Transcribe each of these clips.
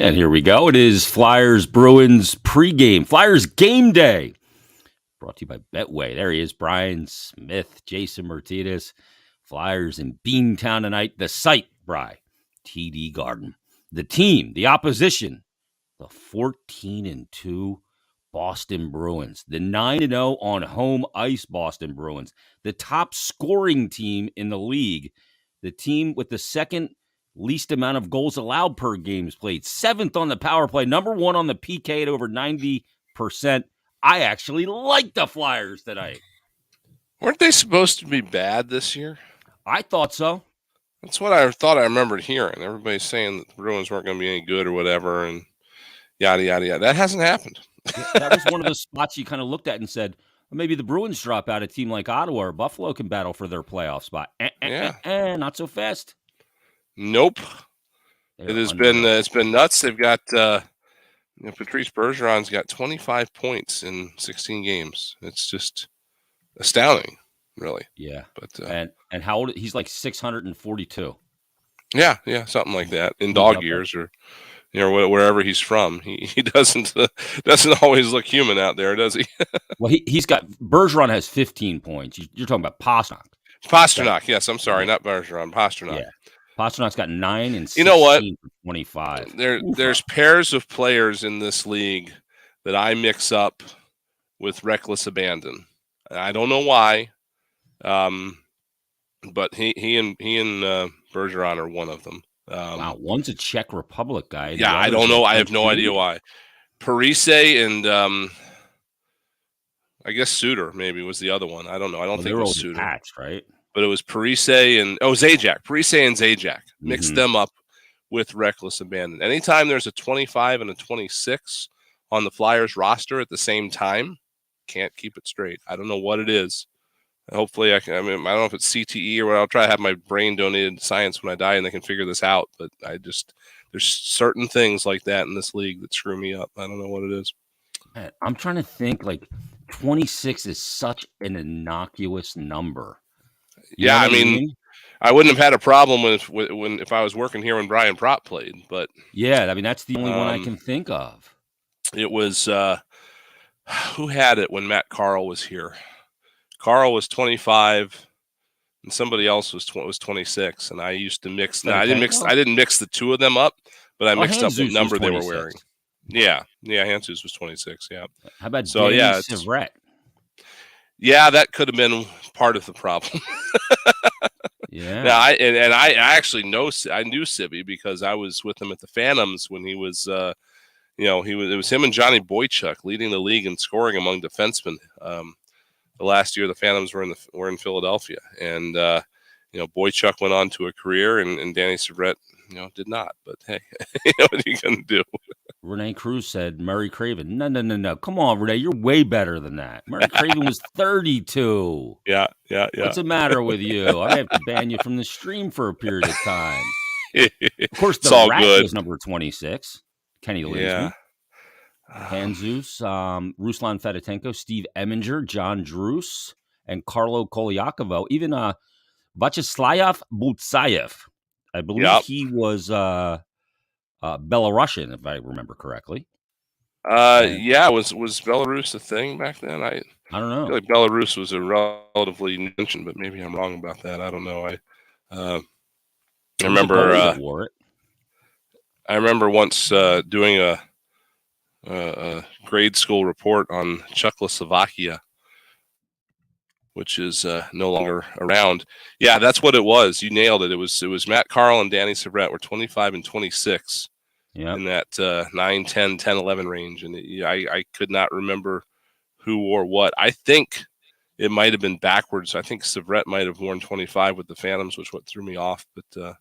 And here we go. It is Flyers Bruins pregame. Flyers game day. Brought to you by Betway. There he is, Brian Smith, Jason Myrtetus. Flyers in Beantown tonight. The site, Bry, TD Garden. The team, the opposition, the 14-2 Boston Bruins. The 9-0 on home ice Boston Bruins. The top scoring team in the league. The team with the second least amount of goals allowed per games played. 7th on the power play. Number 1 on the PK at over 90%. I actually like the Flyers tonight. Weren't they supposed to be bad this year? I thought so. That's what I thought I remembered hearing. Everybody's saying that the Bruins weren't going to be any good or whatever, and yada, yada, yada. That hasn't happened. That was one of those spots you kind of looked at and said, well, maybe the Bruins drop out. A team like Ottawa or Buffalo can battle for their playoff spot. Not so fast. Nope. It's been nuts. They've got Patrice Bergeron's got 25 points in 16 games. It's just astounding, really. Yeah. But and how old? He's like 642. Yeah, something like that in dog years or wherever he's from. He doesn't always look human out there, does he? Well, he's got Bergeron has 15 points. You're talking about Pastrnak. Pastrnak, yes. I'm sorry, not Bergeron. Pastrnak. Yeah. Pasternak's got 9 and 16 you know what? For 25. There's pairs of players in this league that I mix up with reckless abandon. I don't know why, but he and Bergeron are one of them. Wow, one's a Czech Republic guy. Yeah, I don't know. I have no idea why. Parise and I guess Suter maybe was the other one. I don't know. I don't think it was Suter. Patched, right? But it was Parise and Zajac. Parise and Zajac. Mixed them up with reckless abandon. Anytime there's a 25 and a 26 on the Flyers roster at the same time, can't keep it straight. I don't know what it is. Hopefully I don't know if it's CTE or what. I'll try to have my brain donated to science when I die and they can figure this out. But there's certain things like that in this league that screw me up. I don't know what it is. I'm trying to think, 26 is such an innocuous number. Yeah, I mean, I wouldn't have had a problem if I was working here when Brian Propp played, but yeah, I mean that's the only one I can think of. It was who had it when Matt Carl was here? Carl was 25, and somebody else was 26, and I used to mix. I didn't mix the two of them up, but I mixed up what number they were wearing. Yeah, Jesus was 26. Yeah. How about Danny Sivret? Yeah, that could have been part of the problem. Yeah. Now, I actually knew Sibby because I was with him at the Phantoms when he was, it was him and Johnny Boychuk leading the league in scoring among defensemen. The last year the Phantoms were in Philadelphia, and Boychuk went on to a career, and Danny Sivret, did not. But hey, what are you gonna do? Renee Cruz said Murray Craven. No. Come on, Renee. You're way better than that. Murray Craven was 32. Yeah. What's the matter with you? I have to ban you from the stream for a period of time. Of course, the Rat was number 26. Kenny Linsman. Yeah. Hanzus, Ruslan Fedotenko, Steve Eminger, John Druce, and Carlo Koliakovo. Even Vyacheslav Butsayev. I believe he was Belarusian, if I remember correctly. Was Belarus a thing back then? I don't know. I feel like Belarus was a relatively new nation, but maybe I'm wrong about that. I don't know. I remember wore it. I remember once doing a grade school report on Czechoslovakia, which is no longer around. Yeah, that's what it was. You nailed it. It was Matt Carl and Danny Sivret were 25 and 26 in that 9, 10, 10, 11 range. And I could not remember who wore what. I think it might have been backwards. I think Sivret might have worn 25 with the Phantoms, which what threw me off. But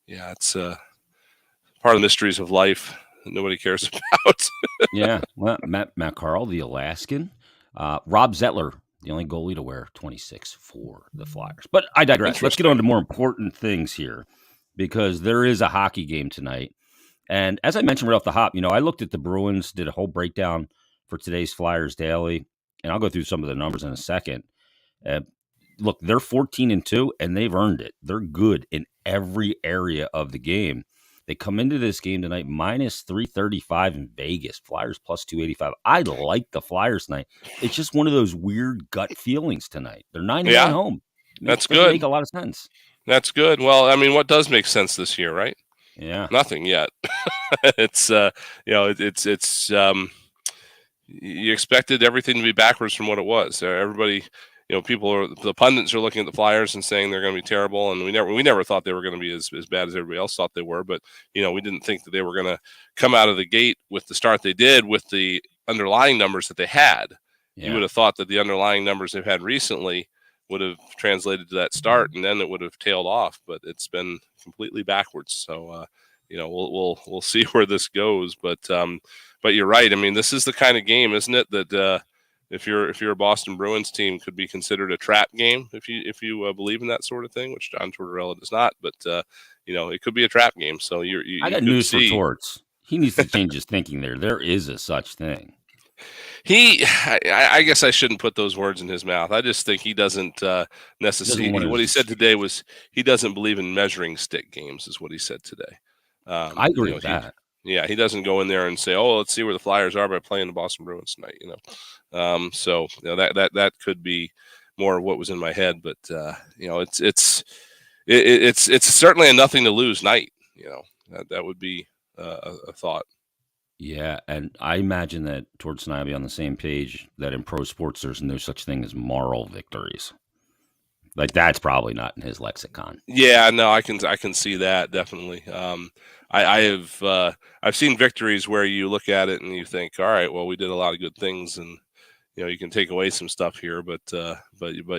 it's part of the mysteries of life that nobody cares about. Yeah, well, Matt Carl, the Alaskan. Rob Zettler, the only goalie to wear 26 for the Flyers. But I digress. Let's get on to more important things here because there is a hockey game tonight. And as I mentioned right off the hop, I looked at the Bruins, did a whole breakdown for today's Flyers Daily, and I'll go through some of the numbers in a second. Look, they're 14-2, and they've earned it. They're good in every area of the game. They come into this game tonight minus 335 in Vegas. Flyers plus 285. I like the Flyers tonight. It's just one of those weird gut feelings tonight. They're 9-1 Yeah, home. that's Doesn't good. make a lot of sense. That's good. Well, I mean, what does make sense this year, right? Yeah. Nothing yet. It's you expected everything to be backwards from what it was. Everybody, the pundits are looking at the Flyers and saying they're going to be terrible, and we never thought they were going to be as bad as everybody else thought they were. But we didn't think that they were going to come out of the gate with the start they did with the underlying numbers that they had. Yeah. You would have thought that the underlying numbers they've had recently would have translated to that start, and then it would have tailed off. But it's been completely backwards. So we'll see where this goes. But you're right. I mean, this is the kind of game, isn't it, that if you're a Boston Bruins team, could be considered a trap game if you believe in that sort of thing, which John Tortorella does not. But it could be a trap game. So I got news for Torts. He needs to change his thinking there. There is a such thing. I guess I shouldn't put those words in his mouth. I just think he doesn't necessarily. What he said today was he doesn't believe in measuring stick games, is what he said today. I agree with that. He doesn't go in there and say, "Oh, let's see where the Flyers are by playing the Boston Bruins tonight." So that could be more of what was in my head. But it's certainly a nothing to lose night. That would be a thought. Yeah, and I imagine that Torts and I will be on the same page that in pro sports there's no such thing as moral victories. Like that's probably not in his lexicon. Yeah, no, I can see that definitely. I've seen victories where you look at it and you think, all right, well, we did a lot of good things, and you can take away some stuff here, but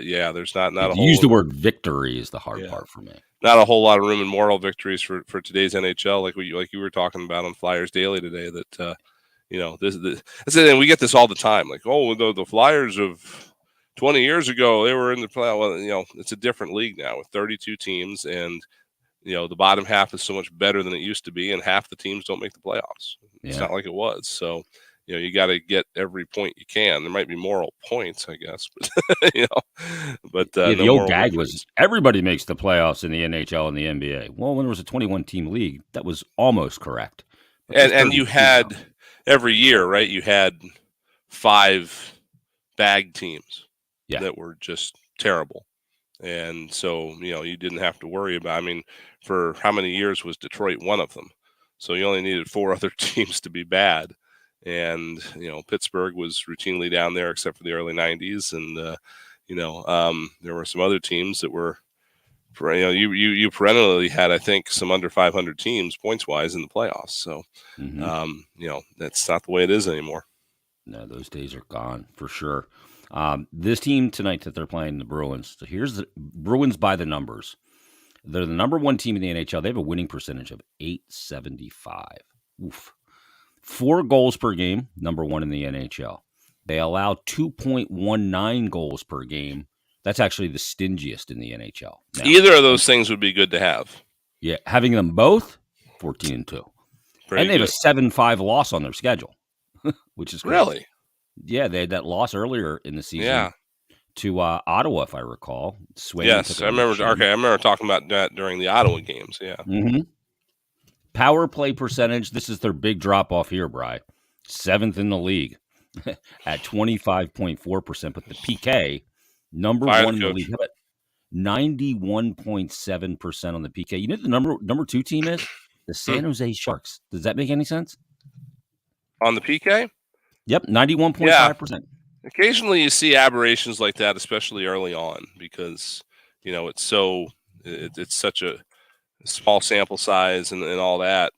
yeah, there's not a whole. Use the word victory is the hard part for me. Not a whole lot of room in moral victories for today's NHL, like you were talking about on Flyers Daily today. That and we get this all the time. Like, oh, the Flyers of 20 years ago, they were in the playoff. Well, it's a different league now with 32 teams, and the bottom half is so much better than it used to be, and half the teams don't make the playoffs. It's not like it was. So, you got to get every point you can. There might be moral points, I guess, but the old gag was everybody makes the playoffs in the NHL and the NBA. Well, when there was a 21-team league, that was almost correct. And you had every year, right? You had 5 bag teams that were just terrible. And so, you didn't have to worry about, I mean, for how many years was Detroit one of them? So you only needed 4 other teams to be bad. And, Pittsburgh was routinely down there except for the early 90s. And, there were some other teams that were, you perennially had, I think, some under 500 teams points-wise in the playoffs. So, that's not the way it is anymore. No, those days are gone for sure. This team tonight that they're playing, the Bruins. So here's the Bruins by the numbers. They're the number 1 team in the NHL. They have a winning percentage of .875. Oof. 4 goals per game, number 1 in the NHL. They allow 2.19 goals per game. That's actually the stingiest in the NHL. Now, either of those things would be good to have. Yeah, having them both, 14-2. Pretty and they good. have a 7-5 loss on their schedule, which is crazy. Really? Yeah, they had that loss earlier in the season to Ottawa, if I recall. Yes, I remember. Okay, I remember talking about that during the Ottawa games. Yeah. Mm-hmm. Power play percentage. This is their big drop off here, Bri. 7th in the league at 25.4%. But the PK, number 1 in the league. How about 91.7% on the PK? You know the number 2 team is the San Jose Sharks. Does that make any sense? On the PK? Yep, 91.5%. Occasionally you see aberrations like that, especially early on, because it's such a small sample size and all that.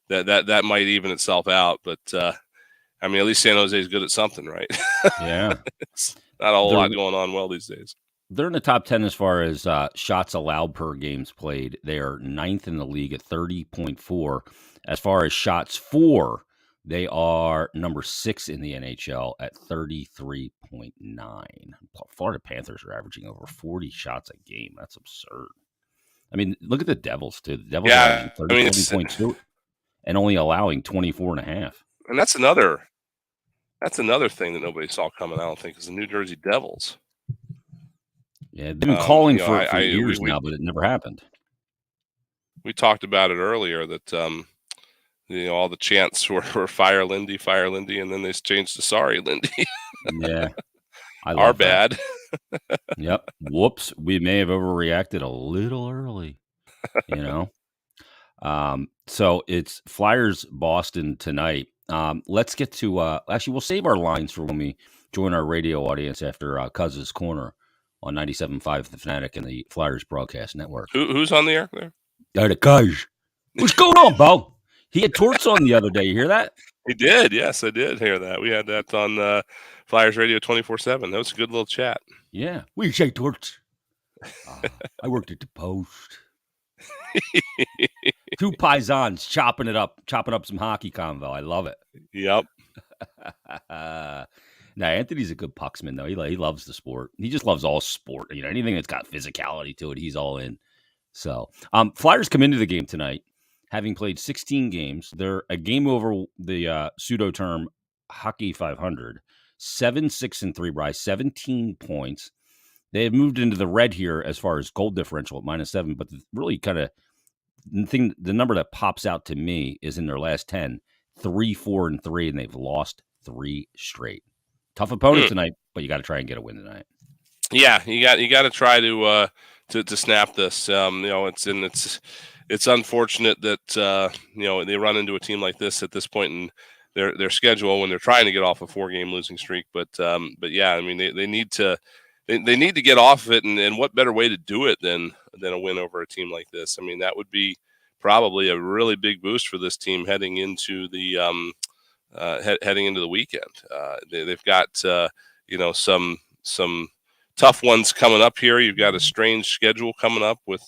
That might even itself out, but I mean, at least San Jose is good at something, right? Yeah, it's not a whole lot going on well these days. They're in the top 10 as far as shots allowed per games played. They are 9th in the league at 30.4. As far as shots for, they are number 6 in the NHL at 33.9. Florida Panthers are averaging over 40 shots a game. That's absurd. I mean, look at the Devils, too. The Devils are averaging 37.2 and only allowing 24.5. And that's another thing that nobody saw coming, I don't think, is the New Jersey Devils. Yeah, they've been calling for years now, but it never happened. we talked about it earlier that all the chants were fire Lindy, and then they changed to sorry Lindy. Yeah, I Our love that. bad. Yep. Whoops, we may have overreacted a little early, you know? So it's Flyers Boston tonight. Let's get to actually we'll save our lines for when we join our radio audience after Cuz's Corner on 97.5 The Fanatic and the Flyers Broadcast Network. Who's on the air there? The Cuz. What's going on, Bo? He had Torts on the other day. You hear that? He did. Yes, I did hear that. We had that on Flyers Radio 24/7. That was a good little chat. Yeah. What do you say, Torts? I worked at the Post. Two paisans chopping up some hockey convo. I love it. Yep. Now Anthony's a good pucksman though. He loves the sport. He just loves all sport. Anything that's got physicality to it, he's all in. So, Flyers come into the game tonight having played 16 games. They're a game over the pseudo term Hockey 500, 7-6-3, Bryce, 17 points. They have moved into the red here as far as goal differential at -7, but really kind of the number that pops out to me is in their last 10, 3-4-3, and they've lost 3 straight. Tough opponent tonight, but you got to try and get a win tonight. Yeah, you got to try to snap this. It's unfortunate that they run into a team like this at this point in their schedule when they're trying to get off a 4-game losing streak. But yeah, I mean they need to get off of it, and what better way to do it than a win over a team like this? I mean, that would be probably a really big boost for this team heading into the weekend. They've got some tough ones coming up here. You've got a strange schedule coming up with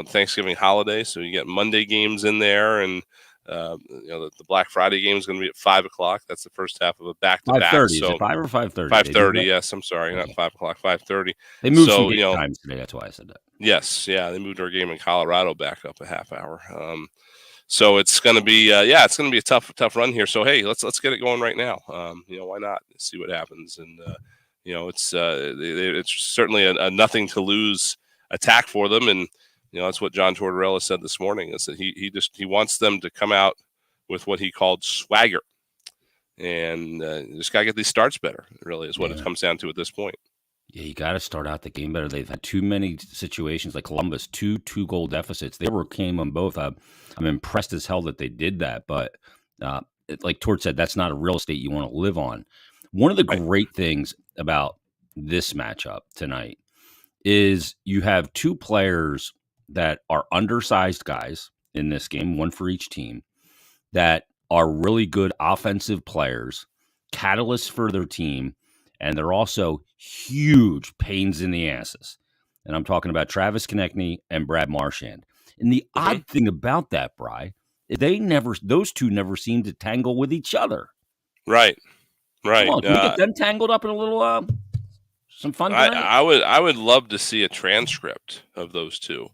Thanksgiving holiday, so you get Monday games in there, and the Black Friday game is going to be at 5:00. That's the first half of a back-to-back. 5:30. So, is it 5 or 5:30? 5:30. Yes, I'm sorry, not 5:00. 5:30. They moved some game times today. That's why I said that. Yes, yeah, they moved our game in Colorado back up a half hour. So it's going to be it's going to be a tough run here. So hey, let's get it going right now. Why not see what happens? And it's certainly a nothing to lose attack for them, and that's what John Tortorella said this morning, is that he wants them to come out with what he called swagger, and just gotta get these starts better. Really is what it comes down to at this point. Yeah, you got to start out the game better. They've had too many situations like Columbus, two goal deficits. They overcame them both. I'm impressed as hell that they did that. But like Tort said, that's not a real estate you want to live on. One of the great things about this matchup tonight is you have 2 players that are undersized guys in this game, one for each team, that are really good offensive players, catalysts for their team, and they're also huge pains in the asses. And I'm talking about Travis Konechny and Brad Marchand. And the odd thing about that, Bri, those two never seem to tangle with each other. Right. Come on, can we get them tangled up in a little some fun tonight? I would love to see a transcript of those two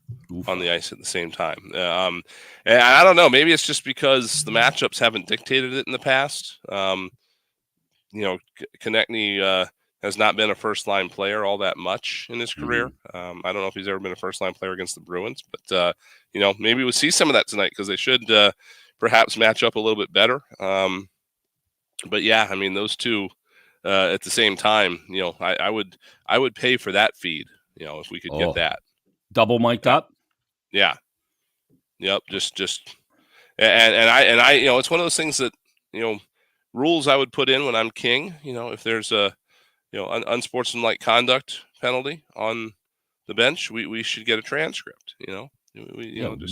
on the ice at the same time. And I don't know, maybe it's just because the matchups haven't dictated it in the past. Konechny has not been a first-line player all that much in his career. I don't know if he's ever been a first-line player against the Bruins, but maybe we'll see some of that tonight, because they should perhaps match up a little bit better. But yeah, I mean, those two at the same time, I would pay for that feed, if we could get that double mic'd up. Yeah. Yep. Just and I it's one of those things that rules I would put in when I'm king. If there's a unsportsmanlike conduct penalty on the bench, we should get a transcript.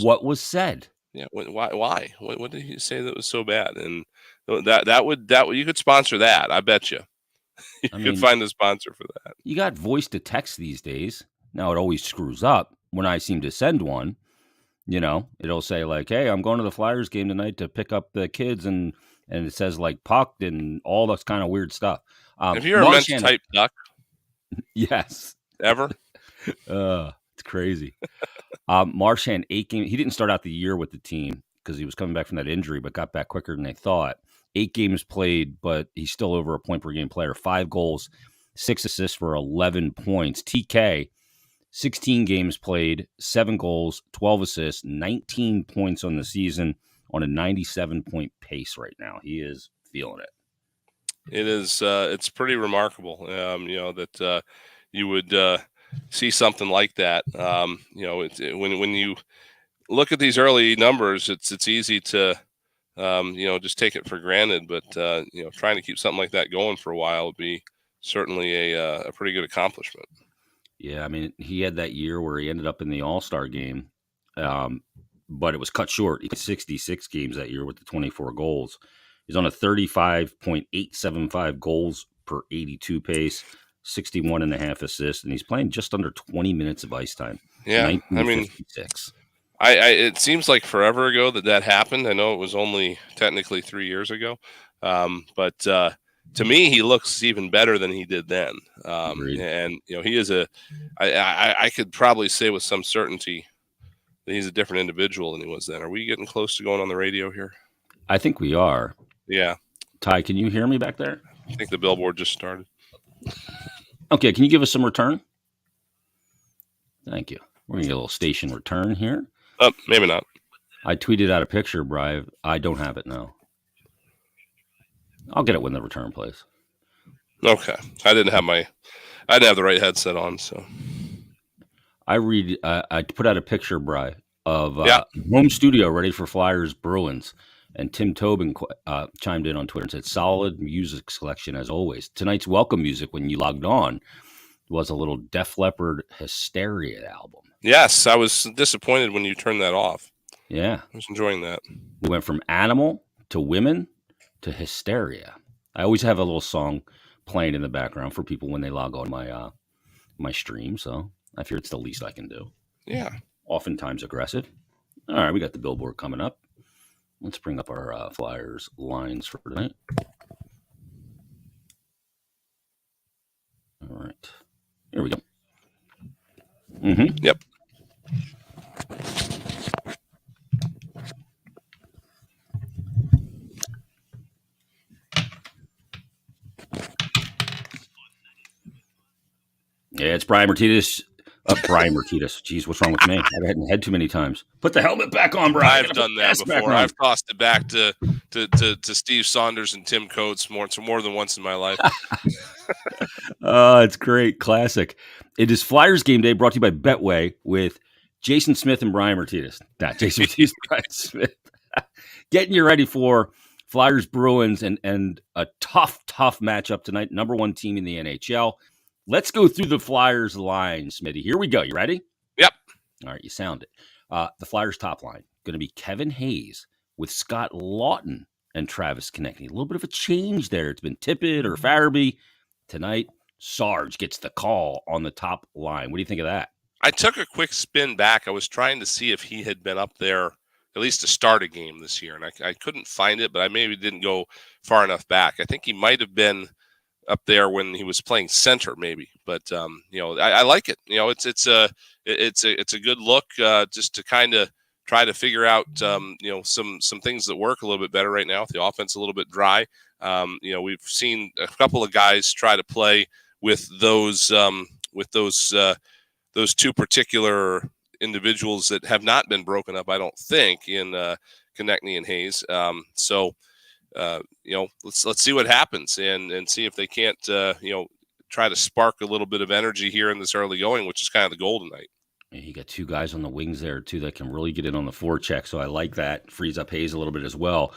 What was said. Yeah. Why? What did he say that was so bad? And that would you could sponsor that. I bet you. You could find a sponsor for that. You got voice to text these days. Now it always screws up when I seem to send one. It'll say like, "Hey, I'm going to the Flyers game tonight to pick up the kids," and it says like pucked and all that kind of weird stuff. Have you ever meant to type duck? Yes. Ever? It's crazy. Marchand, 8 games. He didn't start out the year with the team because he was coming back from that injury, but got back quicker than they thought. 8 games played, but he's still over a point per game player. 5 goals, 6 assists for 11 points. TK, 16 games played, 7 goals, 12 assists, 19 points on the season on a 97-point pace right now. He is feeling it. It is. It's pretty remarkable, that you would see something like that. When you look at these early numbers, it's easy to just take it for granted. But trying to keep something like that going for a while would be certainly a pretty good accomplishment. Yeah, I mean, he had that year where he ended up in the All-Star game, but it was cut short. He played 66 games that year with the 24 goals. He's on a 35.875 goals per 82 pace, 61.5 assists, and he's playing just under 20 minutes of ice time. Yeah, I mean, it seems like forever ago that happened. I know it was only technically 3 years ago, but to me, he looks even better than he did then. And he is I could probably say with some certainty that he's a different individual than he was then. Are we getting close to going on the radio here? I think we are. Yeah. Ty, can you hear me back there? I think the billboard just started. Okay, can you give us some return? Thank you. We're going to get a little station return here. Maybe not. I tweeted out a picture, Brian. I don't have it now. I'll get it when the return plays. Okay. I didn't have the right headset on, so. I put out a picture, Brian, of home studio ready for Flyers Bruins. And Tim Tobin chimed in on Twitter and said, solid music selection as always. Tonight's welcome music when you logged on was a little Def Leppard Hysteria album. Yes, I was disappointed when you turned that off. Yeah. I was enjoying that. We went from Animal to Women to Hysteria. I always have a little song playing in the background for people when they log on my stream, so I fear it's the least I can do. Yeah. Oftentimes aggressive. All right, we got the billboard coming up. Let's bring up our Flyers lines for tonight. All right. Here we go. Yep. Yeah, it's Brian Myrtetus. Brian Myrtetus. Jeez, what's wrong with me? I've had head too many times. Put the helmet back on, Brian. I've done that before. I've tossed it back to Steve Saunders and Tim Coates more than once in my life. It's great. Classic. It is Flyers Game Day, brought to you by Betway with Jason Smith and Brian Myrtetus. Not Jason Myrtetus, Brian Smith. Getting you ready for Flyers Bruins and a tough matchup tonight. Number 1 team in the NHL. Let's go through the Flyers line, Smitty. Here we go. You ready? Yep. All right, you sound it. The Flyers top line going to be Kevin Hayes with Scott Lawton and Travis Konecny. A little bit of a change there. It's been Tippett or Farabee. Tonight, Sarge gets the call on the top line. What do you think of that? I took a quick spin back. I was trying to see if he had been up there at least to start a game this year, and I couldn't find it, but I maybe didn't go far enough back. I think he might have been up there when he was playing center, maybe. But I like it. It's a good look just to kind of try to figure out some things that work a little bit better right now. The offense a little bit dry. We've seen a couple of guys try to play with those two particular individuals that have not been broken up, I don't think, in Konecny and Hayes. Let's see what happens and see if they can't, try to spark a little bit of energy here in this early going, which is kind of the goal tonight. And you got 2 guys on the wings there, too, that can really get in on the forecheck. So I like that. Frees up Hayes a little bit as well.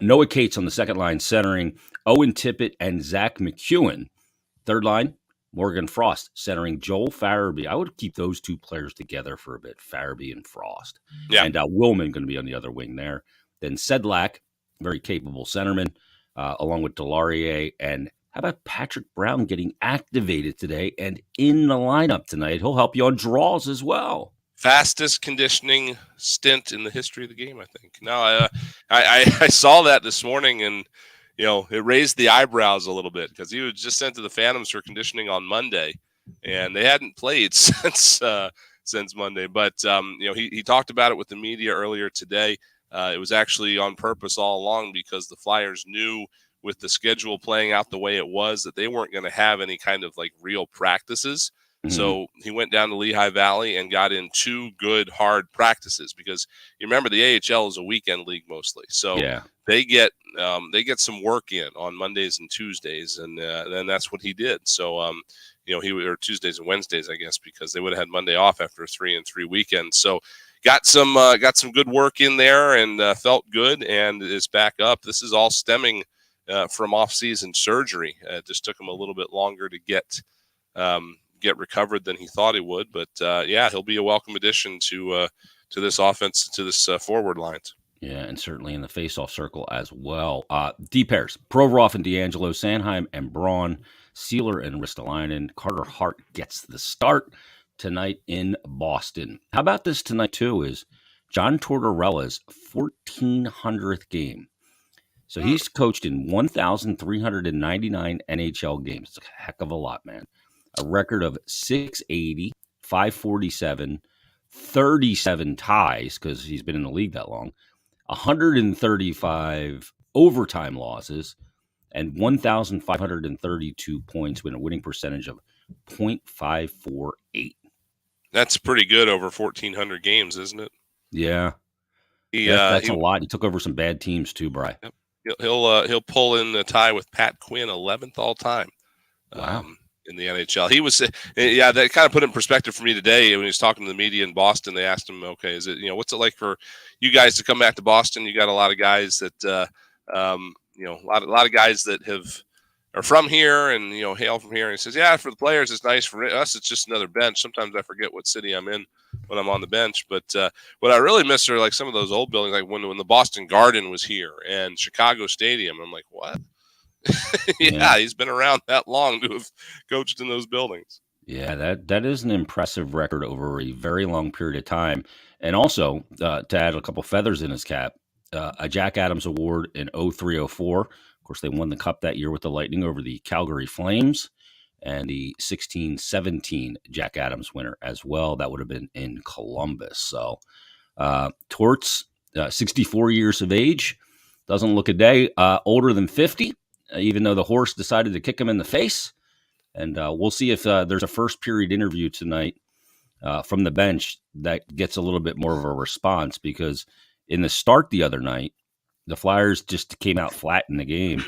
Noah Cates on the second line centering Owen Tippett and Zach McEwen. Third line, Morgan Frost centering Joel Farabee. I would keep those 2 players together for a bit, Farabee and Frost. Yeah. And Willman going to be on the other wing there. Then Sedlak, very capable centerman, along with Delarier. And how about Patrick Brown getting activated today and in the lineup tonight? He'll help you on draws as well. Fastest conditioning stint in the history of the game, I think. No, I saw that this morning, and it raised the eyebrows a little bit because he was just sent to the Phantoms for conditioning on Monday, and they hadn't played since Monday. But he talked about it with the media earlier today. It was actually on purpose all along because the Flyers knew with the schedule playing out the way it was that they weren't going to have any kind of like real practices. So he went down to Lehigh Valley and got in 2 good hard practices, because you remember the AHL is a weekend league mostly. So Yeah. they get some work in on Mondays and Tuesdays, and then that's what he did. So or Tuesdays and Wednesdays, I guess, because they would have had Monday off after a 3-and-3 weekend. So got some good work in there, and felt good, and is back up. This is all stemming from off-season surgery. It just took him a little bit longer to get recovered than he thought he would. But he'll be a welcome addition to this offense, to this forward lines. Yeah, and certainly in the faceoff circle as well. D pairs: Provorov and D'Angelo, Sanheim and Braun, Sealer and Ristolainen. Carter Hart gets the start tonight in Boston. How about this tonight too? Is John Tortorella's 1,400th game. So he's coached in 1,399 NHL games. It's a heck of a lot, man. A record of 680, 547, 37 ties, because he's been in the league that long, 135 overtime losses, and 1,532 points with a winning percentage of .548. That's pretty good over 1,400 games, isn't it? Yeah. That's a lot. He took over some bad teams too, Bri. Yep. He'll pull in the tie with Pat Quinn, 11th all time. Wow. In the NHL. He was, that kind of put it in perspective for me today when he was talking to the media in Boston. They asked him, okay, is it, what's it like for you guys to come back to Boston? You got a lot of guys that, a lot of guys that are from here and, hail from here. And he says, yeah, for the players, it's nice. For us, it's just another bench. Sometimes I forget what city I'm in when I'm on the bench. But what I really miss are like some of those old buildings, like when the Boston Garden was here and Chicago Stadium. I'm like, what? Yeah, he's been around that long to have coached in those buildings. Yeah, that is an impressive record over a very long period of time. And also, to add a couple feathers in his cap, a Jack Adams Award in 03-04. Of course, they won the Cup that year with the Lightning over the Calgary Flames, and the 16-17 Jack Adams winner as well. That would have been in Columbus. So, Torts, 64 years of age, doesn't look a day older than 50. Even though the horse decided to kick him in the face. And we'll see if there's a first period interview tonight from the bench that gets a little bit more of a response, because in the start the other night, the Flyers just came out flat in the game,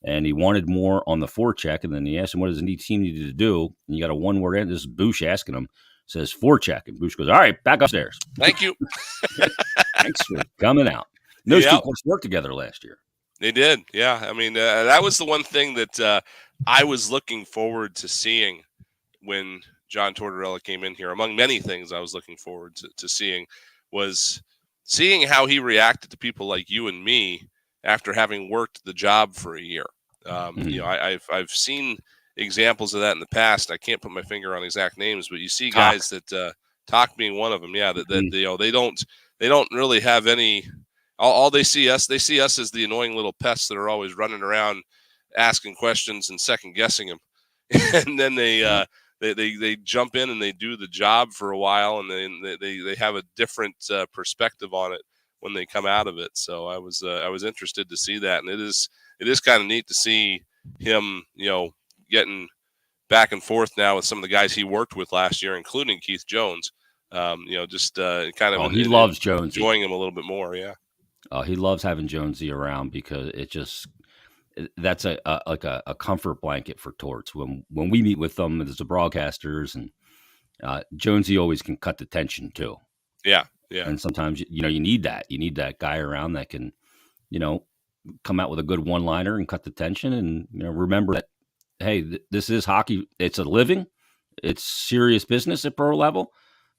and he wanted more on the forecheck. And then he asked him, what does the team need to do? And you got a one-word answer. This is Bush asking him, says forecheck. And Bush goes, all right, back upstairs. Thank you. Thanks for coming out. And those two course worked together last year. They did, yeah. I mean, that was the one thing that I was looking forward to seeing when John Tortorella came in here. Among many things I was looking forward to seeing was seeing how he reacted to people like you and me after having worked the job for a year. I've seen examples of that in the past. I can't put my finger on exact names, but you see guys that Talk being one of them, they don't really have any. All they see us as the annoying little pests that are always running around asking questions and second guessing them. And then they jump in and they do the job for a while, and then they have a different perspective on it when they come out of it. So I was interested to see that, and it is kind of neat to see him, getting back and forth now with some of the guys he worked with last year, including Keith Jones. He loves Jonesy. Enjoying him a little bit more, yeah. He loves having Jonesy around, because that's a comfort blanket for Torts. When we meet with them as the broadcasters, and Jonesy always can cut the tension too. Yeah. And sometimes you need that. You need that guy around that can, come out with a good one-liner and cut the tension, and remember that, hey, this is hockey. It's a living. It's serious business at pro level.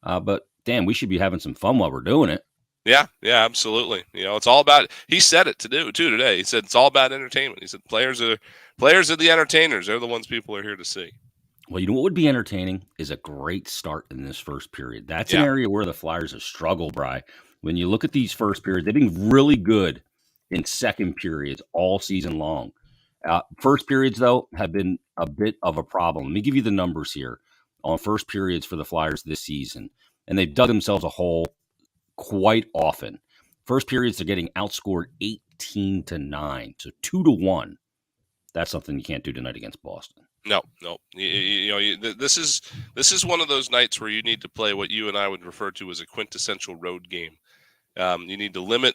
But damn, we should be having some fun while we're doing it. Yeah, absolutely. It's all about. He said it too today. He said it's all about entertainment. He said players are the entertainers. They're the ones people are here to see. Well, what would be entertaining is a great start in this first period. That's an area where the Flyers have struggled, Bri. When you look at these first periods, they've been really good in second periods all season long. First periods, though, have been a bit of a problem. Let me give you the numbers here on first periods for the Flyers this season, and they've dug themselves a hole quite often. First periods, they're getting outscored 18-9, so 2-1 That's something you can't do tonight against Boston. No. This is one of those nights where you need to play what you and I would refer to as a quintessential road game. You need to limit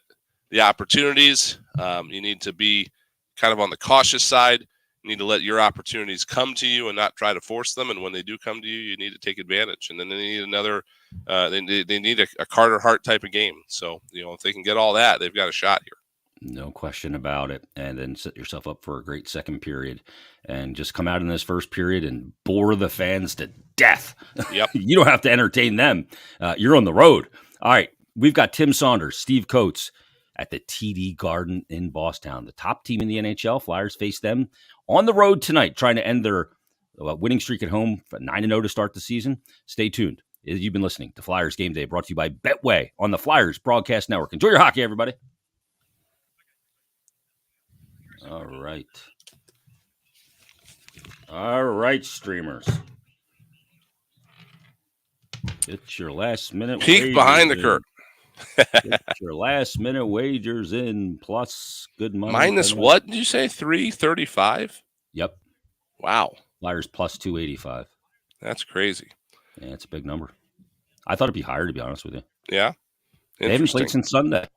the opportunities. You need to be kind of on the cautious side. You need to let your opportunities come to you and not try to force them. And when they do come to you, you need to take advantage. And then they need another. They need a Carter Hart type of game. So if they can get all that, they've got a shot here. No question about it. And then set yourself up for a great second period and just come out in this first period and bore the fans to death. Yep. You don't have to entertain them. You're on the road. All right. We've got Tim Saunders, Steve Coates at the TD Garden in Boston. The top team in the NHL. Flyers face them on the road tonight, trying to end their winning streak at home, 9-0 to start the season. Stay tuned. You've been listening to Flyers Game Day, brought to you by Betway on the Flyers Broadcast Network. Enjoy your hockey, everybody. All right, streamers. Get your last minute peek behind the curtain. Get your last minute wagers in, plus good money. Minus what did you say? 335? Yep. Wow. Flyers plus 285. That's crazy. Yeah, it's a big number. I thought it'd be higher, to be honest with you. Yeah. They haven't played since Sunday.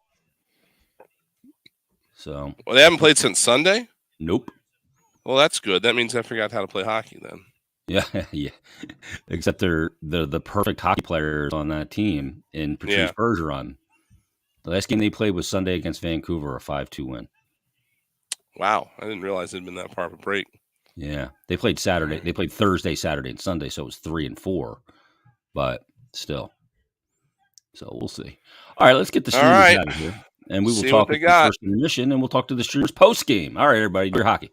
So. Well, they haven't played since Sunday? Nope. Well, that's good. That means I forgot how to play hockey then. Yeah. Except they're the perfect hockey players on that team in Patrice Bergeron. The last game they played was Sunday against Vancouver, a 5-2 win. Wow. I didn't realize it'd been that far of a break. Yeah. They played Saturday. They played Thursday, Saturday, and Sunday, so it was 3 and 4. But still. So we'll see. All right, let's get the streamers out of here. And we will talk with the first intermission, and we'll talk to the streamers post-game. All right, everybody, do your hockey.